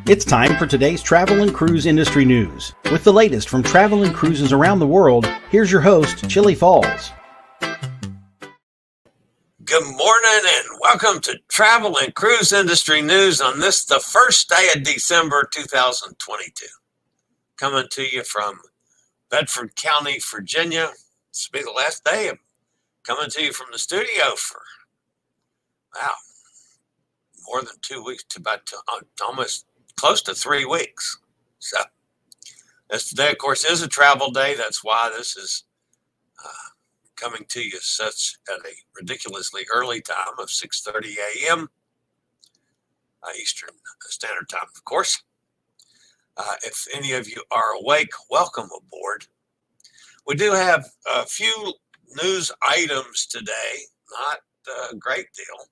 It's time for today's travel and cruise industry news. With the latest from travel and cruises around the world, here's your host, Chillie Falls. Good morning and welcome to Travel and Cruise Industry News on this, the first day of December 2022. Coming to you from Bedford County, Virginia. This will be the last day of coming to you from the studio for, more than 2 weeks to almost close to 3 weeks. So this today, of course, is a travel day. That's why this is coming to you such at a ridiculously early time of 6:30 a.m. Eastern Standard Time, of course. If any of you are awake, welcome aboard. We do have a few news items today, not a great deal,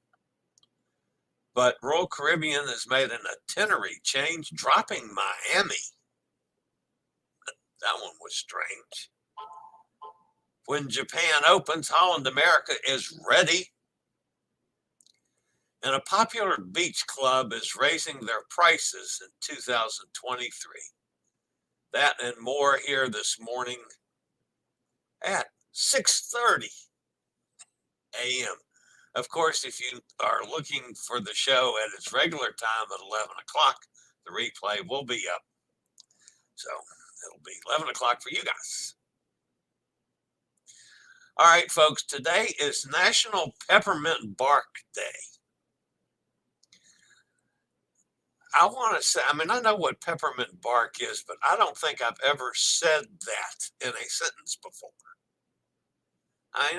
but Royal Caribbean has made an itinerary change, dropping Miami. That one was strange. When Japan opens, Holland America is ready. And a popular beach club is raising their prices in 2023. That and more here this morning at 6:30 a.m. Of course, if you are looking for the show at its regular time at 11 o'clock, the replay will be up. So it'll be 11 o'clock for you guys. All right, folks, today is National Peppermint Bark Day. I want to say, I know what peppermint bark is, but I don't think I've ever said that in a sentence before.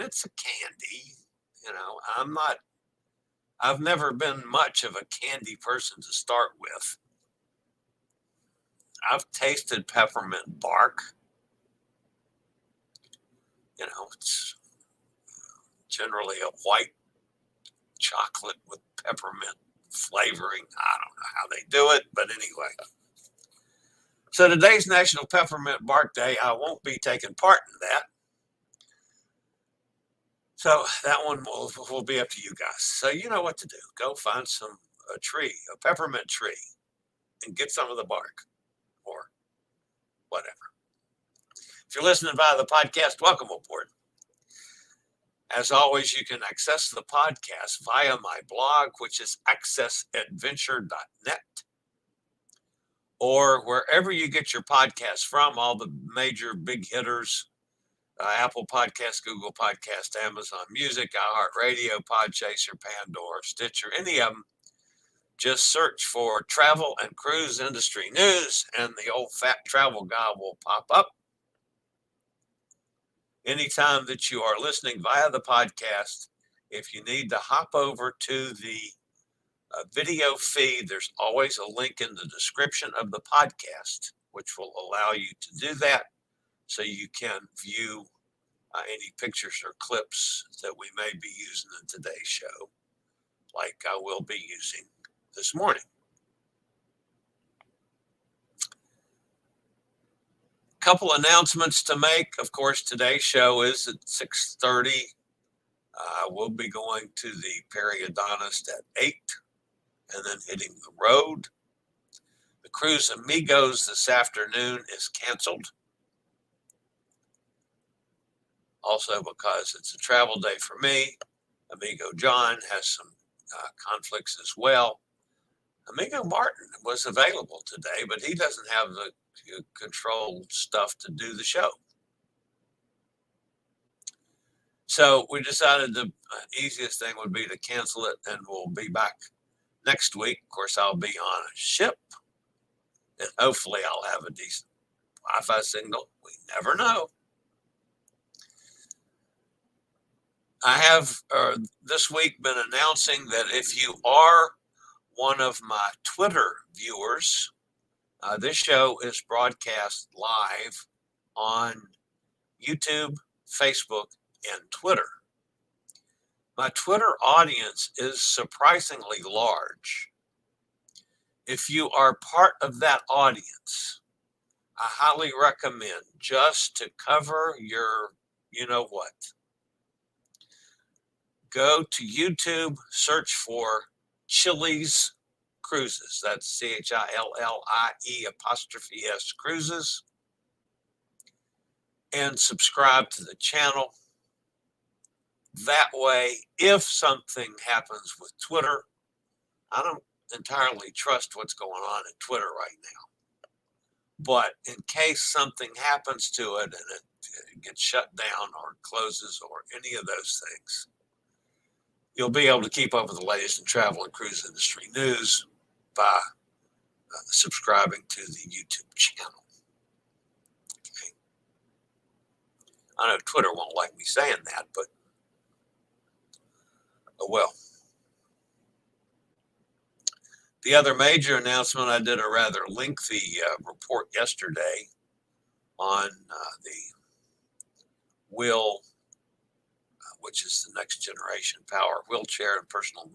It's a candy, I've never been much of a candy person to start with. I've tasted peppermint bark. It's generally a white chocolate with peppermint flavoring. I don't know how they do it, but anyway. So today's National Peppermint Bark Day. I won't be taking part in that. So that one will be up to you guys. So you know what to do. Go find a peppermint tree, and get some of the bark or whatever. If you're listening via the podcast, welcome aboard. As always, you can access the podcast via my blog, which is accessadventure.net, or wherever you get your podcasts from, all the major big hitters, Apple Podcasts, Google Podcasts, Amazon Music, iHeartRadio, Podchaser, Pandora, Stitcher, any of them. Just search for Travel and Cruise Industry News, and the old fat travel guy will pop up. Anytime that you are listening via the podcast, if you need to hop over to the video feed, there's always a link in the description of the podcast, which will allow you to do that so you can view any pictures or clips that we may be using in today's show, like I will be using this morning. Couple announcements to make. Of course, today's show is at 6:30. We'll be going to the Periodontist at 8 and then hitting the road. The Cruise Amigos this afternoon is canceled. Also, because it's a travel day for me, Amigo John has some conflicts as well. Amigo Martin was available today, but he doesn't have the controlled stuff to do the show. So we decided the easiest thing would be to cancel it, and we'll be back next week. Of course, I'll be on a ship, and hopefully I'll have a decent Wi-Fi signal. We never know. I have this week been announcing that if you are one of my Twitter viewers, this show is broadcast live on YouTube, Facebook, and Twitter. My Twitter audience is surprisingly large. If you are part of that audience, I highly recommend, just to cover your you-know-what, go to YouTube, search for Chillie's Cruises. That's CHILLIE' Cruises. And subscribe to the channel. That way, if something happens with Twitter, I don't entirely trust what's going on at Twitter right now. But in case something happens to it and it gets shut down or closes or any of those things, you'll be able to keep up with the latest in travel and cruise industry news by subscribing to the YouTube channel. Okay. I know Twitter won't like me saying that, but oh well. The other major announcement, I did a rather lengthy report yesterday on the wheel, which is the next generation power wheelchair and personal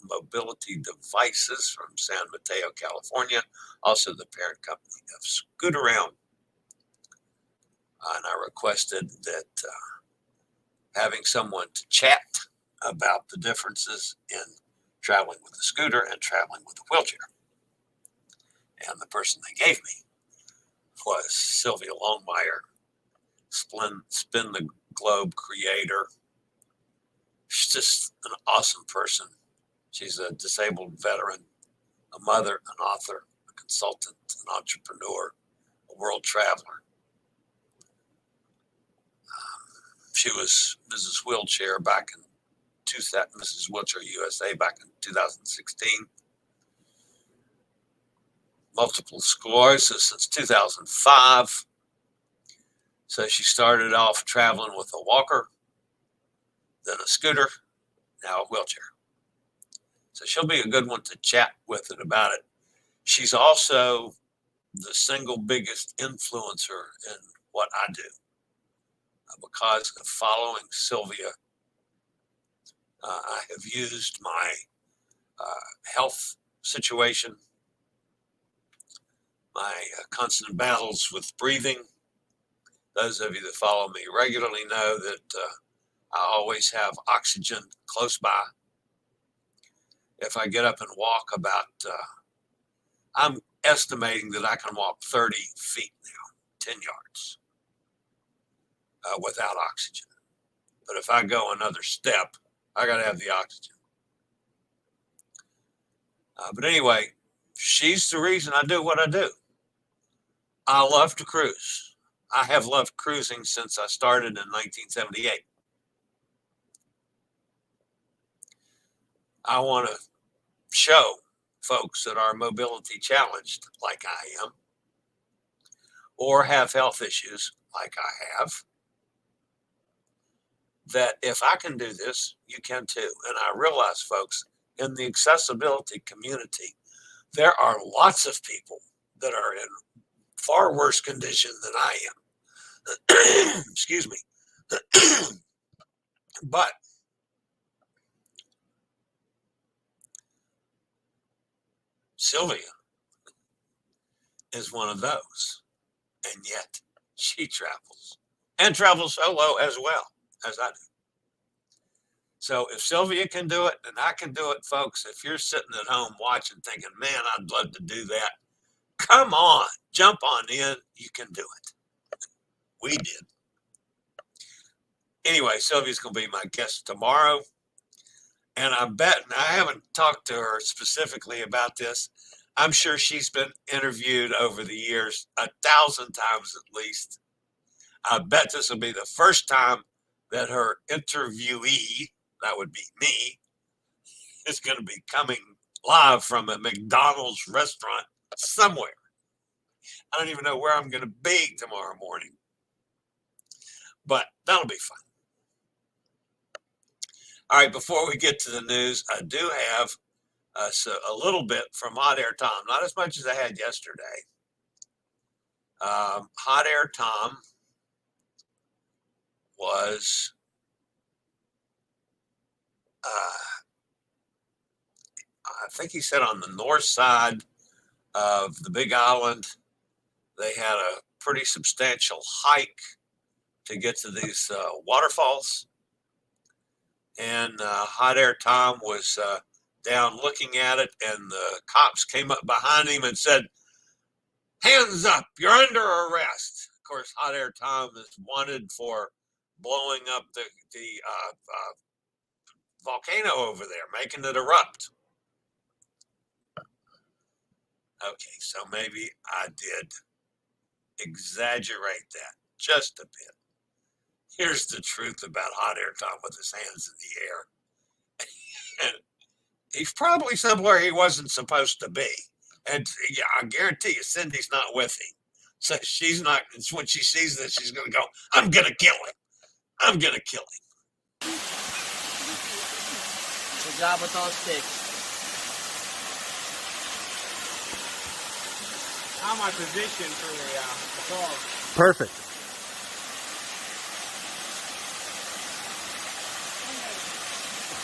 mobility devices from San Mateo, California, also the parent company of Scootaround. And I requested that having someone to chat about the differences in traveling with a scooter and traveling with a wheelchair. And the person they gave me was Sylvia Longmire, Spin the Globe creator. She's just an awesome person. She's a disabled veteran, a mother, an author, a consultant, an entrepreneur, a world traveler. She was Mrs. Wheelchair back in Mrs. Wheelchair USA back in 2016. Multiple sclerosis since 2005. So she started off traveling with a walker, then a scooter, now a wheelchair. So she'll be a good one to chat with it about it. She's also the single biggest influencer in what I do. Because of following Sylvia, I have used my health situation, my constant battles with breathing. Those of you that follow me regularly know that I always have oxygen close by. If I get up and walk I'm estimating that I can walk 30 feet now, 10 yards, without oxygen. But if I go another step, I got to have the oxygen. But anyway, she's the reason I do what I do. I love to cruise. I have loved cruising since I started in 1978. I want to show folks that are mobility challenged like I am, or have health issues like I have, that if I can do this, you can too. And I realize, folks, in the accessibility community, there are lots of people that are in far worse condition than I am. Excuse me. But Sylvia is one of those. And yet she travels and travels solo as well as I do. So if Sylvia can do it, then I can do it, folks. If you're sitting at home watching thinking, man, I'd love to do that, come on, jump on in. You can do it. We did. Anyway, Sylvia's going to be my guest tomorrow. And I bet, and I haven't talked to her specifically about this, I'm sure she's been interviewed over the years 1,000 times at least. I bet this will be the first time that her interviewee, that would be me, is going to be coming live from a McDonald's restaurant somewhere. I don't even know where I'm going to be tomorrow morning, but that'll be fun. All right, before we get to the news, I do have a little bit from Hot Air Tom, not as much as I had yesterday. Hot Air Tom was I think he said on the north side of the Big Island, they had a pretty substantial hike to get to these waterfalls. And Hot Air Tom was down looking at it, and the cops came up behind him and said, "Hands up, you're under arrest." Of course, Hot Air Tom is wanted for blowing up the volcano over there, making it erupt. Okay, so maybe I did exaggerate that just a bit. Here's the truth about Hot Air Tom with his hands in the air. And he's probably somewhere he wasn't supposed to be. And yeah, I guarantee you, Cindy's not with him. So she's not, when she sees this, she's going to go, "I'm going to kill him. I'm going to kill him." Good job with those sticks. How am I positioned for the dog? Perfect.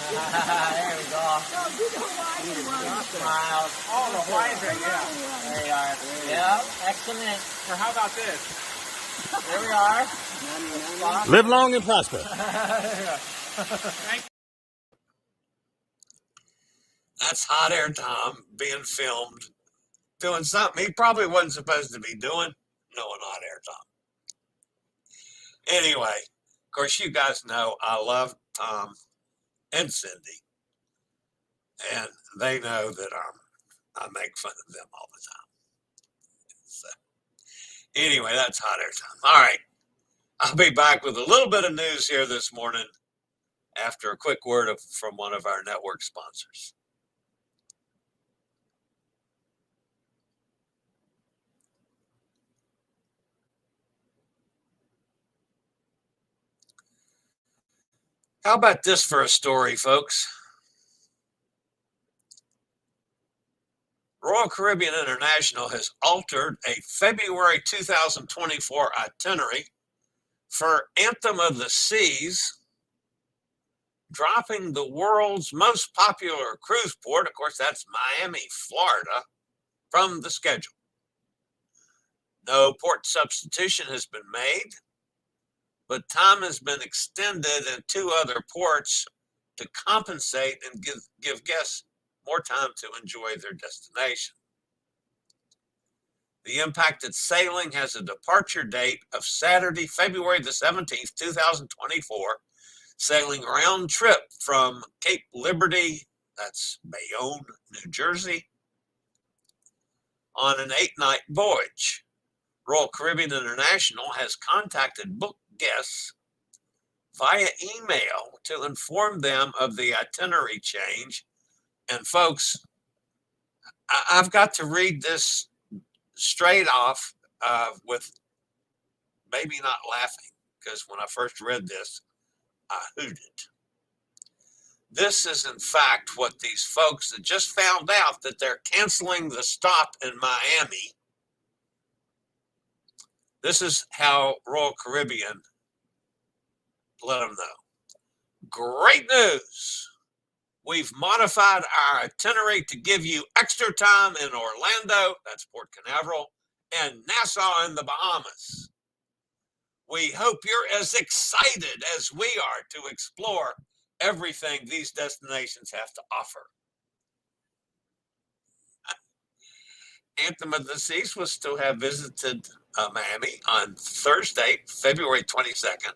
There we go. Smiles. Oh, the Hawaiian, yeah. There you are. Yeah, excellent. Or how about this? There we are. Live long and prosper. Thank you. That's Hot Air Tom being filmed, doing something he probably wasn't supposed to be doing, knowing Hot Air Tom. Anyway, of course, you guys know I love Tom and Cindy, and they know that I make fun of them all the time. So, anyway, that's Hot Air Time. All right, I'll be back with a little bit of news here this morning after a quick word from one of our network sponsors. How about this for a story, folks? Royal Caribbean International has altered a February 2024 itinerary for Anthem of the Seas, dropping the world's most popular cruise port, of course, that's Miami, Florida, from the schedule. No port substitution has been made, but time has been extended in 2 other ports to compensate and give guests more time to enjoy their destination. The impacted sailing has a departure date of Saturday, February the 17th, 2024, sailing round trip from Cape Liberty, that's Bayonne, New Jersey, on an 8-night voyage. Royal Caribbean International has contacted booked guests via email to inform them of the itinerary change. And folks, I've got to read this straight off with maybe not laughing, because when I first read this, I hooted. This is in fact what these folks that just found out that they're canceling the stop in Miami. This is how Royal Caribbean let them know. Great news. We've modified our itinerary to give you extra time in Orlando, that's Port Canaveral, and Nassau in the Bahamas. We hope you're as excited as we are to explore everything these destinations have to offer. Anthem of the Seas was to have visited Miami on Thursday, February 22nd,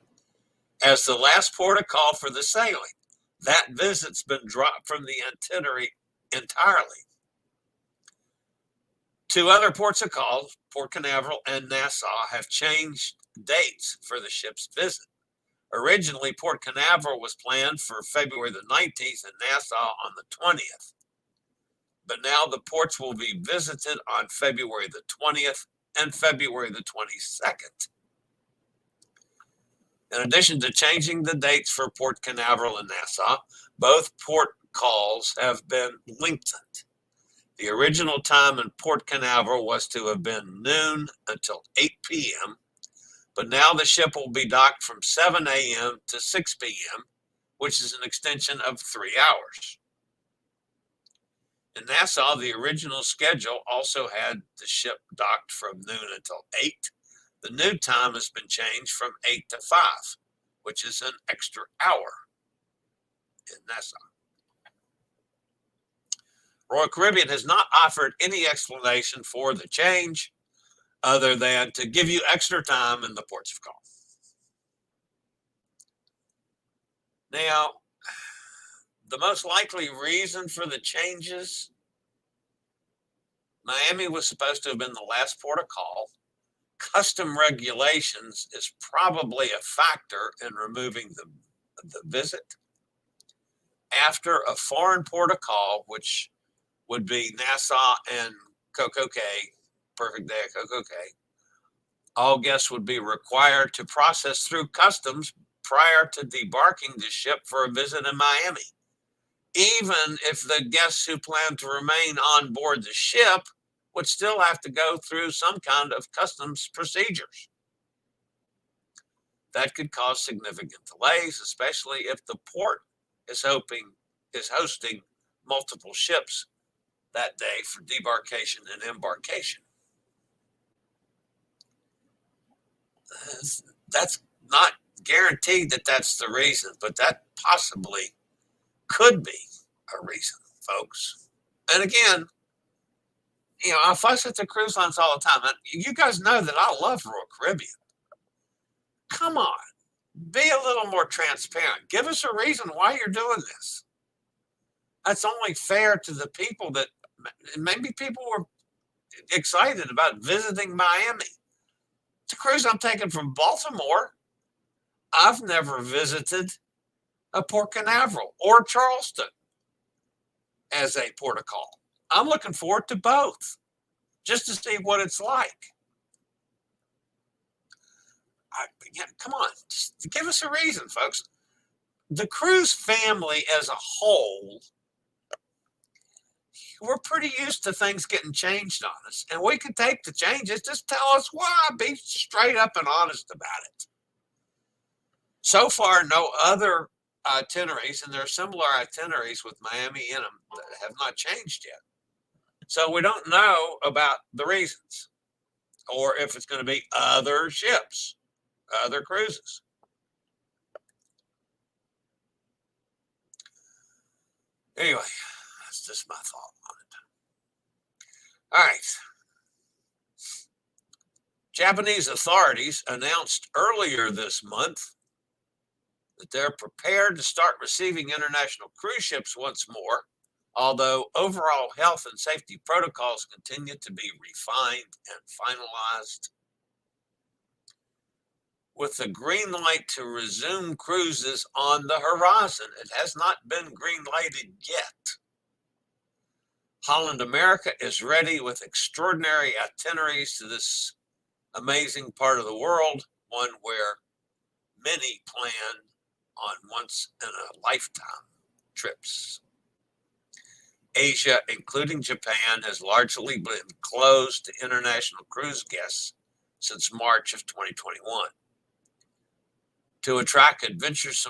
as the last port of call for the sailing. That visit's been dropped from the itinerary entirely. 2 other ports of call, Port Canaveral and Nassau, have changed dates for the ship's visit. Originally, Port Canaveral was planned for February the 19th and Nassau on the 20th. But now the ports will be visited on February the 20th and February the 22nd. In addition to changing the dates for Port Canaveral and Nassau, both port calls have been lengthened. The original time in Port Canaveral was to have been noon until 8 p.m., but now the ship will be docked from 7 a.m. to 6 p.m., which is an extension of 3 hours. In Nassau, the original schedule also had the ship docked from noon until 8. The new time has been changed from 8 to 5, which is an extra hour in Nassau. Royal Caribbean has not offered any explanation for the change other than to give you extra time in the ports of call. Now, the most likely reason for the changes, Miami was supposed to have been the last port of call. Custom regulations is probably a factor in removing the visit. After a foreign port of call, which would be Nassau and Coco Cay, perfect day at Coco Cay, all guests would be required to process through customs prior to debarking the ship for a visit in Miami. Even if the guests who plan to remain on board the ship would still have to go through some kind of customs procedures. That could cause significant delays, especially if the port is hosting multiple ships that day for debarkation and embarkation. That's not guaranteed that that's the reason, but that possibly could be a reason, folks. And again, I fuss at the cruise lines all the time. And you guys know that I love Royal Caribbean. Come on, be a little more transparent. Give us a reason why you're doing this. That's only fair to the people that maybe people were excited about visiting Miami. It's a cruise I'm taking from Baltimore. I've never visited a Port Canaveral or Charleston as a port of call. I'm looking forward to both just to see what it's like. Come on, just give us a reason, folks. The cruise family as a whole, we're pretty used to things getting changed on us, and we can take the changes. Just tell us why. Be straight up and honest about it. So far, no other itineraries, and there are similar itineraries with Miami in them that have not changed yet. So we don't know about the reasons or if it's going to be other ships, other cruises. Anyway, that's just my thought on it. All right. Japanese authorities announced earlier this month that they're prepared to start receiving international cruise ships once more, although overall health and safety protocols continue to be refined and finalized. With the green light to resume cruises on the horizon, it has not been green lighted yet. Holland America is ready with extraordinary itineraries to this amazing part of the world, one where many plan on once-in-a-lifetime trips. Asia, including Japan, has largely been closed to international cruise guests since March of 2021. To attract adventurous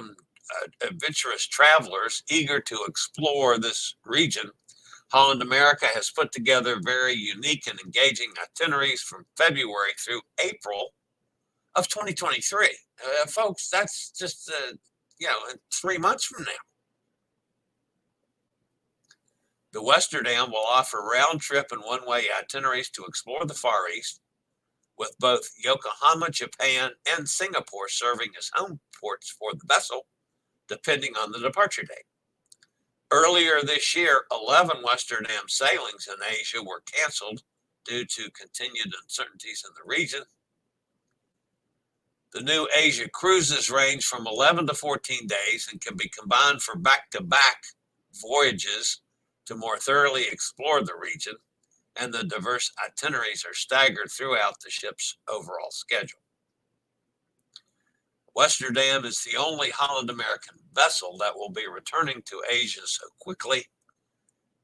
travelers eager to explore this region, Holland America has put together very unique and engaging itineraries from February through April of 2023. Folks, that's just, 3 months from now. The Westerdam will offer round-trip and one-way itineraries to explore the Far East, with both Yokohama, Japan, and Singapore serving as home ports for the vessel, depending on the departure date. Earlier this year, 11 Westerdam sailings in Asia were canceled due to continued uncertainties in the region. The new Asia cruises range from 11 to 14 days and can be combined for back-to-back voyages to more thoroughly explore the region, and the diverse itineraries are staggered throughout the ship's overall schedule. Westerdam is the only Holland American vessel that will be returning to Asia so quickly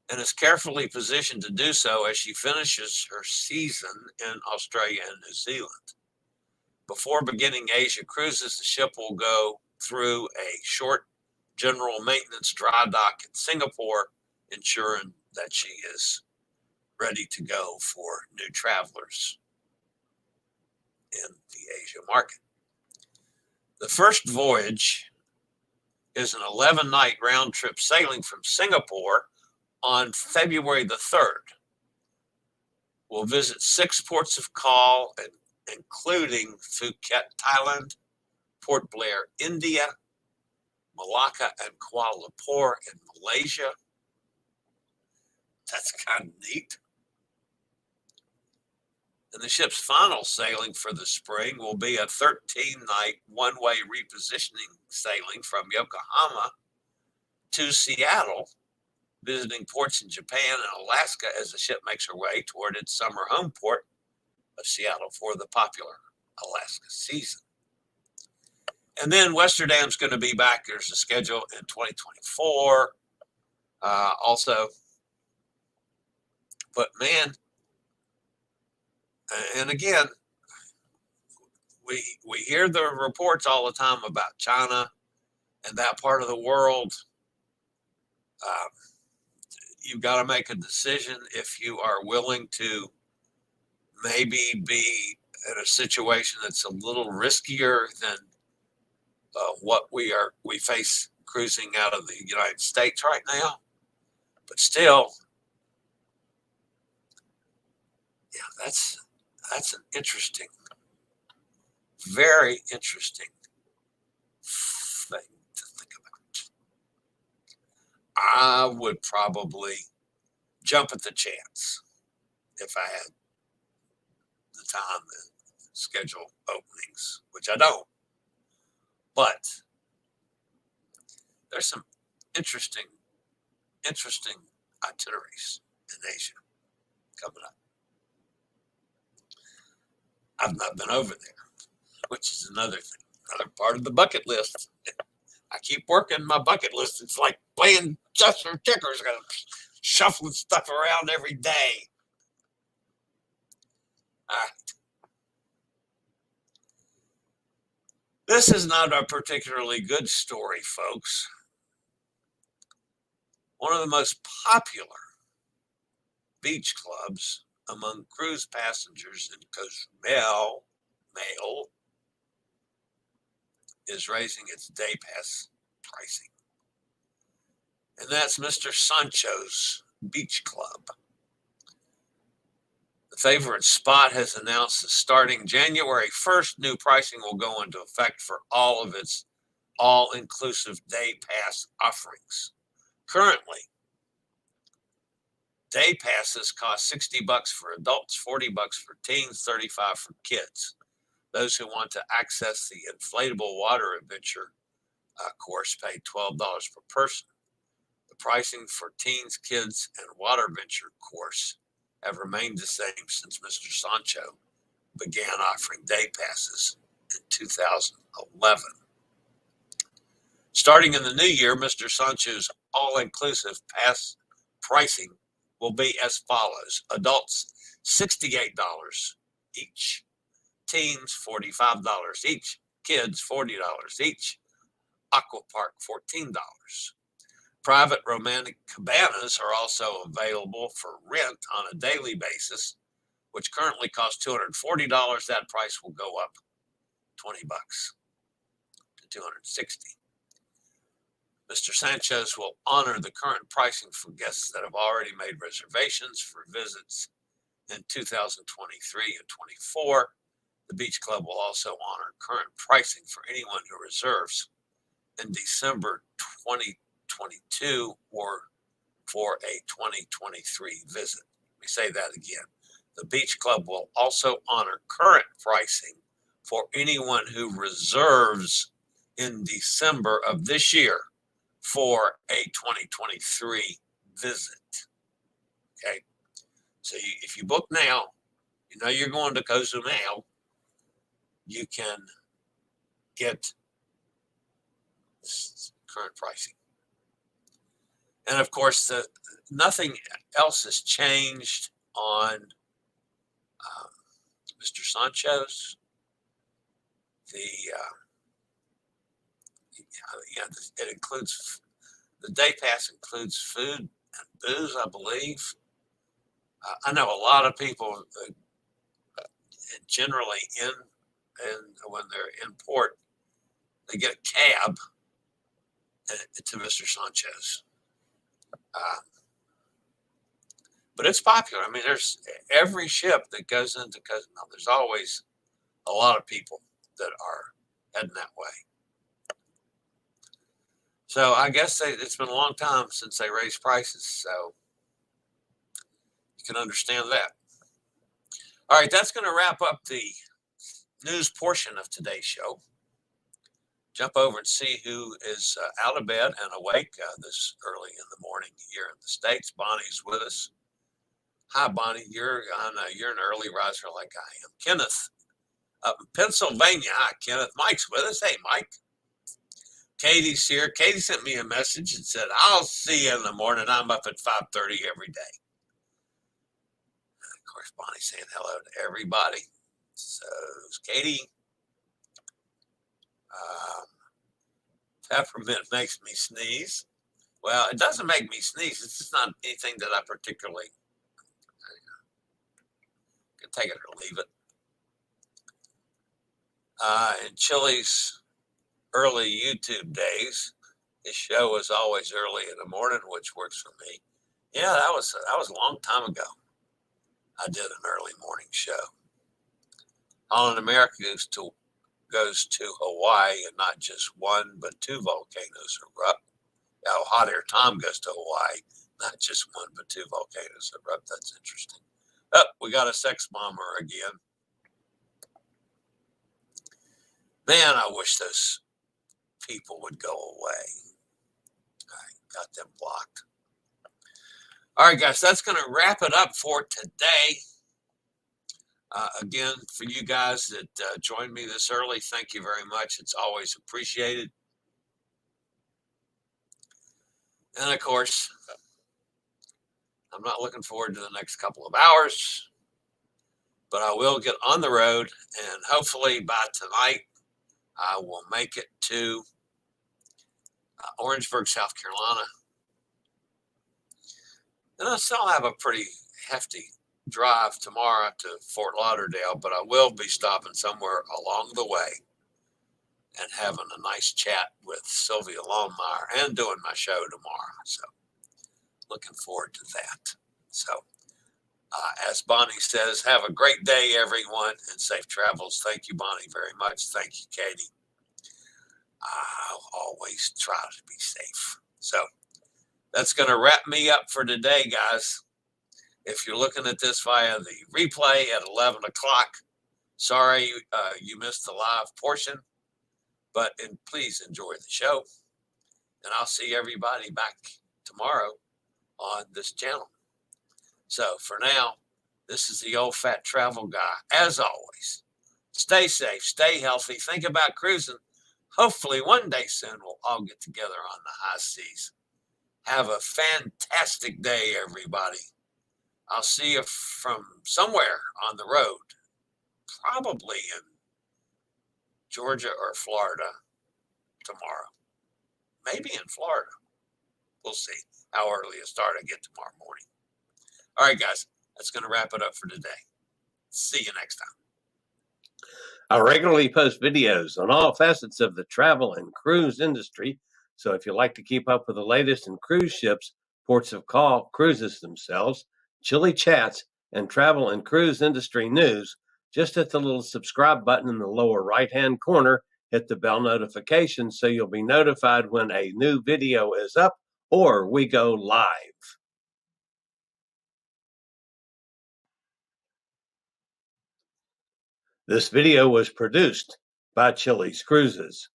and is carefully positioned to do so as she finishes her season in Australia and New Zealand. Before beginning Asia cruises, the ship will go through a short general maintenance dry dock in Singapore, ensuring that she is ready to go for new travelers in the Asia market. The first voyage is an 11-night round-trip sailing from Singapore On February the 3rd, we'll visit 6 ports of call, including Phuket, Thailand, Port Blair, India, Malacca and Kuala Lumpur in Malaysia. That's kind of neat. And the ship's final sailing for the spring will be a 13-night one-way repositioning sailing from Yokohama to Seattle, visiting ports in Japan and Alaska as the ship makes her way toward its summer home port of Seattle for the popular Alaska season. And then Westerdam's going to be back. There's a schedule in 2024 also. But man, and again, we hear the reports all the time about China and that part of the world. You've got to make a decision if you are willing to maybe be in a situation that's a little riskier than what we face cruising out of the United States right now. But still, yeah, that's an interesting, very interesting thing to think about. I would probably jump at the chance if I had the time to schedule openings, which I don't. But there's some interesting itineraries in Asia coming up. I've not been over there, which is another thing, another part of the bucket list. I keep working my bucket list. It's like playing chess or checkers, shuffling stuff around every day. All right. This is not a particularly good story, folks. One of the most popular beach clubs among cruise passengers in Cozumel is raising its day pass pricing. And that's Mr. Sancho's Beach Club. The favorite spot has announced that starting January 1st, new pricing will go into effect for all of its all-inclusive day pass offerings. Currently, day passes cost $60 for adults, $40 for teens, $35 for kids. Those who want to access the inflatable water adventure course pay $12 per person. The pricing for teens, kids, and water adventure course have remained the same since Mr. Sancho began offering day passes in 2011. Starting in the new year, Mr. Sancho's all-inclusive pass pricing will be as follows. Adults, $68 each. Teens, $45 each. Kids, $40 each. Aqua Park, $14. Private romantic cabanas are also available for rent on a daily basis, which currently costs $240. That price will go up $20 to $260. Mr. Sanchez will honor the current pricing for guests that have already made reservations for visits in 2023 and 24. The Beach Club will also honor current pricing for anyone who reserves in December 2022 or for a 2023 visit. Let me say that again. The Beach Club will also honor current pricing for anyone who reserves in December of this year for a 2023 visit. Okay. So if you book now, you know you're going to Cozumel, you can get current pricing. And of course, nothing else has changed on Mr. Sancho's. It includes, the day pass includes food and booze, I believe. I know a lot of people generally when they're in port, they get a cab to Mr. Sancho's. but it's popular. I mean, there's every ship that goes into Cozumel. There's always a lot of people that are heading that way. So I guess it's been a long time since they raised prices. So you can understand that. All right, that's going to wrap up the news portion of today's show. Jump over and see who is out of bed and awake this early in the morning here in the States. Bonnie's with us. Hi, Bonnie. You're an early riser like I am. Kenneth up in Pennsylvania. Hi, Kenneth. Mike's with us. Hey, Mike. Katie's here. Katie sent me a message and said, I'll see you in the morning. I'm up at 5:30 every day. And of course, Bonnie's saying hello to everybody. So, Katie. Peppermint makes me sneeze. Well, it doesn't make me sneeze. It's just not anything that I particularly can take it or leave it. In Chillie's early YouTube days, his show was always early in the morning, which works for me. Yeah, that was a long time ago. I did an early morning show. Holland America goes to Hawaii, and not just one, but two volcanoes erupt. Now, Hot Air Tom goes to Hawaii, not just one, but two volcanoes erupt. That's interesting. Oh, we got a sex bomber again. Man, I wish those people would go away. I got them blocked. All right, guys, that's going to wrap it up for today. Again, for you guys that joined me this early, thank you very much. It's always appreciated. And of course, I'm not looking forward to the next couple of hours, but I will get on the road, and hopefully by tonight, I will make it to Orangeburg, South Carolina. And I still have a pretty hefty drive tomorrow to Fort Lauderdale, but I will be stopping somewhere along the way and having a nice chat with Sylvia Longmire and doing my show tomorrow. So looking forward to that. So as Bonnie says, have a great day, everyone, and safe travels. Thank you, Bonnie, very much. Thank you, Katie. I'll always try to be safe. So that's going to wrap me up for today, guys. If you're looking at this via the replay at 11 o'clock, sorry you missed the live portion, but please enjoy the show. And I'll see everybody back tomorrow on this channel. So for now, this is the old fat travel guy. As always, stay safe, stay healthy, think about cruising. Hopefully one day soon we'll all get together on the high seas. Have a fantastic day, everybody. I'll see you from somewhere on the road, probably in Georgia or Florida tomorrow. Maybe in Florida. We'll see how early a start I get tomorrow morning. All right, guys, that's going to wrap it up for today. See you next time. I regularly post videos on all facets of the travel and cruise industry. So if you like to keep up with the latest in cruise ships, ports of call, cruises themselves, Chillie chats, and travel and cruise industry news, just hit the little subscribe button in the lower right-hand corner. Hit the bell notification so you'll be notified when a new video is up or we go live. This video was produced by Chillie's Cruises.